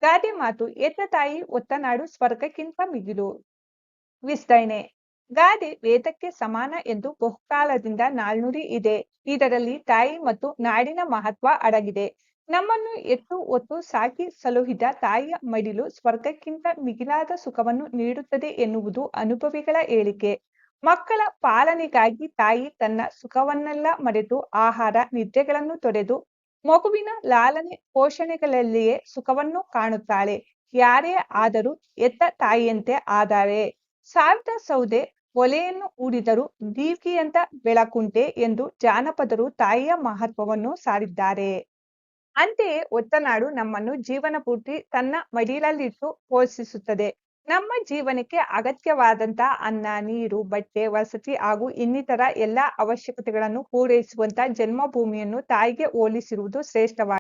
ಗಾದೆ ಮಾತು ಎತ್ತ ತಾಯಿ ಒತ್ತ ನಾಡು ಸ್ವರ್ಗಕ್ಕಿಂತ ಮಿಗಿಲು. ವಿಸ್ತರಣೆ. ಗಾದೆ ವೇದಕ್ಕೆ ಸಮಾನ ಎಂದು ಬಹುಕಾಲದಿಂದ ನಾಣ್ಣುಡಿ ಇದೆ. ಇದರಲ್ಲಿ ತಾಯಿ ಮತ್ತು ನಾಡಿನ ಮಹತ್ವ ಅಡಗಿದೆ. ನಮ್ಮನ್ನು ಎತ್ತು ಹೊತ್ತು ಸಾಕಿ ಸಲುಹಿದ ತಾಯಿಯ ಮಡಿಲು ಸ್ವರ್ಗಕ್ಕಿಂತ ಮಿಗಿಲಾದ ಸುಖವನ್ನು ನೀಡುತ್ತದೆ ಎನ್ನುವುದು ಅನುಭವಿಗಳ ಹೇಳಿಕೆ. ಮಕ್ಕಳ ಪಾಲನೆಗಾಗಿ ತಾಯಿ ತನ್ನ ಸುಖವನ್ನೆಲ್ಲ ಮರೆತು ಆಹಾರ ನಿದ್ರೆಗಳನ್ನು ತೊರೆದು ಮಗುವಿನ ಲಾಲನೆ ಪೋಷಣೆಗಳಲ್ಲಿಯೇ ಸುಖವನ್ನು ಕಾಣುತ್ತಾಳೆ. ಯಾರೇ ಆದರೂ ಎತ್ತ ತಾಯಿಯಂತೆ ಆದಾರೆ ಸಾವಿರ ಸೌದೆ ಒಲೆಯನ್ನು ಹೂಡಿದರೂ ದೀವಿಗೆಯಂತ ಬೆಳಕುಂಟೆ ಎಂದು ಜಾನಪದರು ತಾಯಿಯ ಮಹತ್ವವನ್ನು ಸಾರಿದ್ದಾರೆ. ಅಂತೆಯೇ ಒತ್ತನಾಡು ನಮ್ಮನ್ನು ಜೀವನ ಪೂರ್ತಿ ತನ್ನ ಮಡಿಲಲ್ಲಿಟ್ಟು ಪೋಷಿಸುತ್ತದೆ. ನಮ್ಮ ಜೀವನಕ್ಕೆ ಅಗತ್ಯವಾದಂತ ಅನ್ನ, ನೀರು, ಬಟ್ಟೆ, ವಸತಿ ಹಾಗೂ ಇನ್ನಿತರ ಎಲ್ಲ ಅವಶ್ಯಕತೆಗಳನ್ನು ಪೂರೈಸುವಂತ ಜನ್ಮಭೂಮಿಯನ್ನು ತಾಯಿಗೆ ಹೋಲಿಸಿರುವುದು ಶ್ರೇಷ್ಠವಾಗಿದೆ.